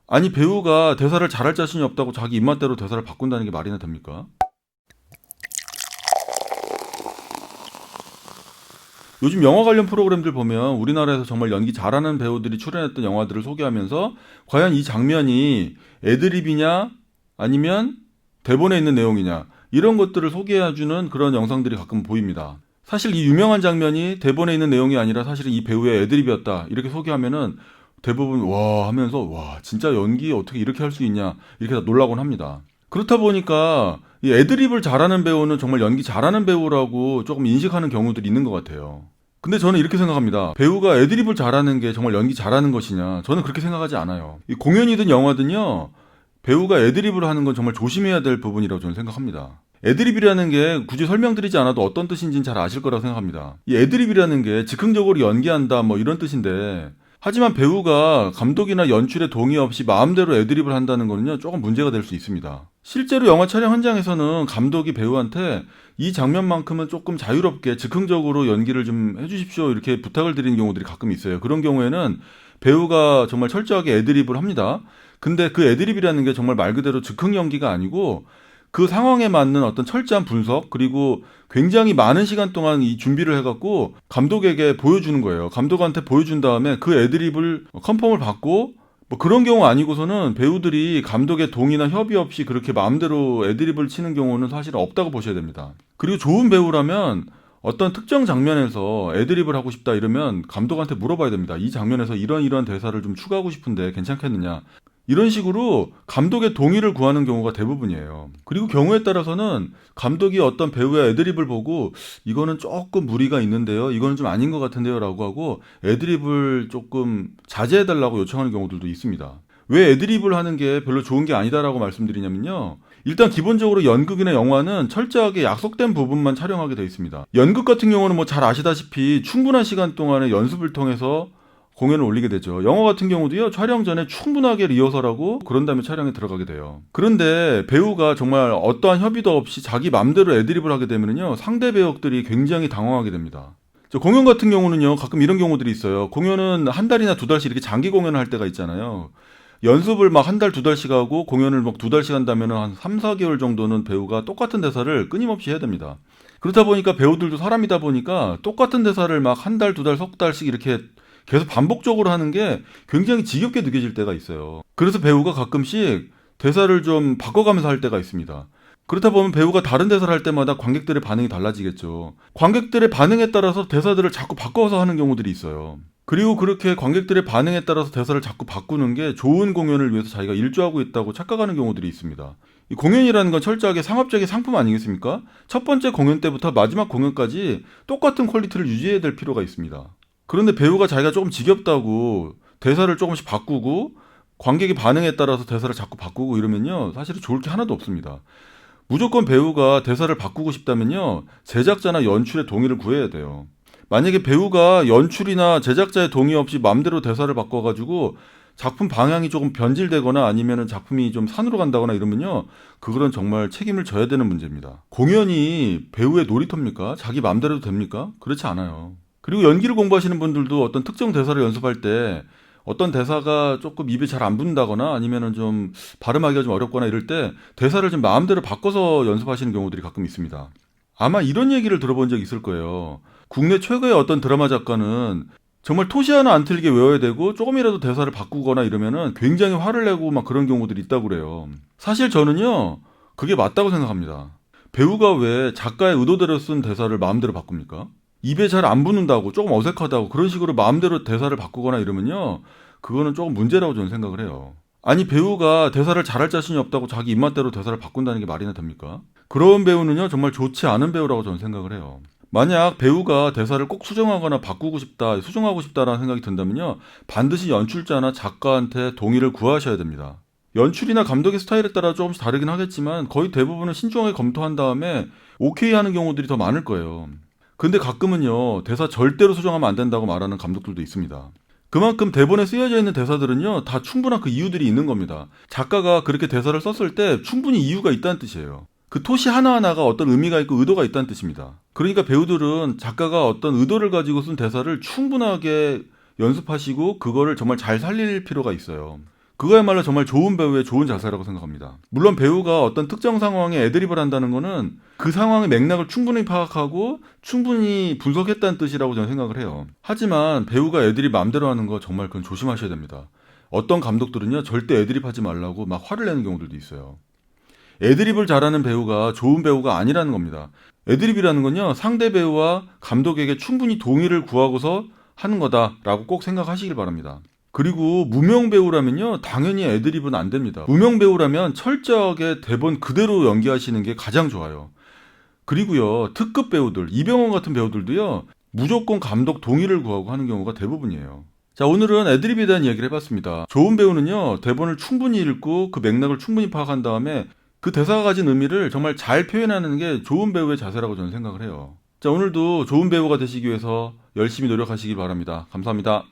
아니 배우가 대사를 잘할 자신이 없다고 자기 입맛대로 대사를 바꾼다는 게 말이나 됩니까? 요즘 영화 관련 프로그램들 보면 우리나라에서 정말 연기 잘하는 배우들이 출연했던 영화들을 소개하면서 과연 이 장면이 애드립이냐 아니면 대본에 있는 내용이냐 이런 것들을 소개해주는 그런 영상들이 가끔 보입니다. 사실 이 유명한 장면이 대본에 있는 내용이 아니라 사실은 이 배우의 애드립이었다 이렇게 소개하면은 대부분 와 하면서 와 진짜 연기 어떻게 이렇게 할 수 있냐 이렇게 다 놀라곤 합니다. 그렇다 보니까 이 애드립을 잘하는 배우는 정말 연기 잘하는 배우라고 조금 인식하는 경우들이 있는 것 같아요. 근데 저는 이렇게 생각합니다. 배우가 애드립을 잘하는 게 정말 연기 잘하는 것이냐? 저는 그렇게 생각하지 않아요. 이 공연이든 영화든요. 배우가 애드립을 하는 건 정말 조심해야 될 부분이라고 저는 생각합니다. 애드립이라는 게 굳이 설명드리지 않아도 어떤 뜻인지는 잘 아실 거라고 생각합니다. 이 애드립이라는 게 즉흥적으로 연기한다 뭐 이런 뜻인데 하지만 배우가 감독이나 연출에 동의 없이 마음대로 애드립을 한다는 거는요 조금 문제가 될 수 있습니다. 실제로 영화 촬영 현장에서는 감독이 배우한테 이 장면만큼은 조금 자유롭게 즉흥적으로 연기를 좀 해주십시오 이렇게 부탁을 드리는 경우들이 가끔 있어요. 그런 경우에는 배우가 정말 철저하게 애드립을 합니다. 근데 그 애드립이라는 게 정말 말 그대로 즉흥 연기가 아니고 그 상황에 맞는 어떤 철저한 분석 그리고 굉장히 많은 시간 동안 이 준비를 해갖고 감독에게 보여주는 거예요. 감독한테 보여준 다음에 그 애드립을 컨펌을 받고 뭐 그런 경우 아니고서는 배우들이 감독의 동의나 협의 없이 그렇게 마음대로 애드립을 치는 경우는 사실 없다고 보셔야 됩니다. 그리고 좋은 배우라면 어떤 특정 장면에서 애드립을 하고 싶다 이러면 감독한테 물어봐야 됩니다. 이 장면에서 이런 대사를 좀 추가하고 싶은데 괜찮겠느냐. 이런 식으로 감독의 동의를 구하는 경우가 대부분이에요. 그리고 경우에 따라서는 감독이 어떤 배우의 애드립을 보고 이거는 조금 무리가 있는데요. 이거는 좀 아닌 것 같은데요. 라고 하고 애드립을 조금 자제해달라고 요청하는 경우들도 있습니다. 왜 애드립을 하는 게 별로 좋은 게 아니다라고 말씀드리냐면요. 일단 기본적으로 연극이나 영화는 철저하게 약속된 부분만 촬영하게 되어 있습니다. 연극 같은 경우는 뭐 잘 아시다시피 충분한 시간 동안의 연습을 통해서 공연을 올리게 되죠. 영화 같은 경우도요, 촬영 전에 충분하게 리허설하고 그런 다음에 촬영에 들어가게 돼요. 그런데 배우가 정말 어떠한 협의도 없이 자기 맘대로 애드립을 하게 되면요, 상대 배역들이 굉장히 당황하게 됩니다. 공연 같은 경우는요, 가끔 이런 경우들이 있어요. 공연은 한 달이나 두 달씩 이렇게 장기 공연을 할 때가 있잖아요. 연습을 막 한 달, 두 달씩 하고 공연을 막 두 달씩 한다면 한 3, 4개월 정도는 배우가 똑같은 대사를 끊임없이 해야 됩니다. 그렇다 보니까 배우들도 사람이다 보니까 똑같은 대사를 막 한 달, 두 달, 석 달씩 이렇게 계속 반복적으로 하는 게 굉장히 지겹게 느껴질 때가 있어요. 그래서 배우가 가끔씩 대사를 좀 바꿔가면서 할 때가 있습니다. 그렇다 보면 배우가 다른 대사를 할 때마다 관객들의 반응이 달라지겠죠. 관객들의 반응에 따라서 대사들을 자꾸 바꿔서 하는 경우들이 있어요. 그리고 그렇게 관객들의 반응에 따라서 대사를 자꾸 바꾸는 게 좋은 공연을 위해서 자기가 일조하고 있다고 착각하는 경우들이 있습니다. 이 공연이라는 건 철저하게 상업적인 상품 아니겠습니까? 첫 번째 공연 때부터 마지막 공연까지 똑같은 퀄리티를 유지해야 될 필요가 있습니다. 그런데 배우가 자기가 조금 지겹다고 대사를 조금씩 바꾸고 관객의 반응에 따라서 대사를 자꾸 바꾸고 이러면요 사실은 좋을 게 하나도 없습니다. 무조건 배우가 대사를 바꾸고 싶다면요 제작자나 연출의 동의를 구해야 돼요. 만약에 배우가 연출이나 제작자의 동의 없이 마음대로 대사를 바꿔가지고 작품 방향이 조금 변질되거나 아니면 작품이 좀 산으로 간다거나 이러면요 그거는 정말 책임을 져야 되는 문제입니다. 공연이 배우의 놀이터입니까? 자기 마음대로 해도 됩니까? 그렇지 않아요. 그리고 연기를 공부하시는 분들도 어떤 특정 대사를 연습할 때 어떤 대사가 조금 입에 잘 안 붙는다거나 아니면은 좀 발음하기가 좀 어렵거나 이럴 때 대사를 좀 마음대로 바꿔서 연습하시는 경우들이 가끔 있습니다. 아마 이런 얘기를 들어본 적 있을 거예요. 국내 최고의 어떤 드라마 작가는 정말 토시 하나 안 틀리게 외워야 되고 조금이라도 대사를 바꾸거나 이러면은 굉장히 화를 내고 막 그런 경우들이 있다고 그래요. 사실 저는요 그게 맞다고 생각합니다. 배우가 왜 작가의 의도대로 쓴 대사를 마음대로 바꿉니까? 입에 잘 안 붙는다고 조금 어색하다고 그런 식으로 마음대로 대사를 바꾸거나 이러면요 그거는 조금 문제라고 저는 생각을 해요. 아니 배우가 대사를 잘할 자신이 없다고 자기 입맛대로 대사를 바꾼다는 게 말이나 됩니까? 그런 배우는요 정말 좋지 않은 배우라고 저는 생각을 해요. 만약 배우가 대사를 꼭 수정하거나 바꾸고 싶다, 수정하고 싶다라는 생각이 든다면요 반드시 연출자나 작가한테 동의를 구하셔야 됩니다. 연출이나 감독의 스타일에 따라 조금씩 다르긴 하겠지만 거의 대부분은 신중하게 검토한 다음에 오케이 하는 경우들이 더 많을 거예요. 근데 가끔은요 대사 절대로 수정하면 안 된다고 말하는 감독들도 있습니다. 그만큼 대본에 쓰여져 있는 대사들은요 다 충분한 그 이유들이 있는 겁니다. 작가가 그렇게 대사를 썼을 때 충분히 이유가 있다는 뜻이에요. 그 토시 하나하나가 어떤 의미가 있고 의도가 있다는 뜻입니다. 그러니까 배우들은 작가가 어떤 의도를 가지고 쓴 대사를 충분하게 연습하시고 그거를 정말 잘 살릴 필요가 있어요. 그거야말로 정말 좋은 배우의 좋은 자세라고 생각합니다. 물론 배우가 어떤 특정 상황에 애드립을 한다는 거는 그 상황의 맥락을 충분히 파악하고 충분히 분석했다는 뜻이라고 저는 생각을 해요. 하지만 배우가 애드립 마음대로 하는 거 정말 그건 조심하셔야 됩니다. 어떤 감독들은요, 절대 애드립 하지 말라고 막 화를 내는 경우들도 있어요. 애드립을 잘하는 배우가 좋은 배우가 아니라는 겁니다. 애드립이라는 건요, 상대 배우와 감독에게 충분히 동의를 구하고서 하는 거다라고 꼭 생각하시길 바랍니다. 그리고 무명 배우라면요, 당연히 애드립은 안 됩니다. 무명 배우라면 철저하게 대본 그대로 연기하시는 게 가장 좋아요. 그리고요, 특급 배우들, 이병헌 같은 배우들도요, 무조건 감독 동의를 구하고 하는 경우가 대부분이에요. 자, 오늘은 애드립에 대한 이야기를 해봤습니다. 좋은 배우는요, 대본을 충분히 읽고 그 맥락을 충분히 파악한 다음에 그 대사가 가진 의미를 정말 잘 표현하는 게 좋은 배우의 자세라고 저는 생각을 해요. 자, 오늘도 좋은 배우가 되시기 위해서 열심히 노력하시기 바랍니다. 감사합니다.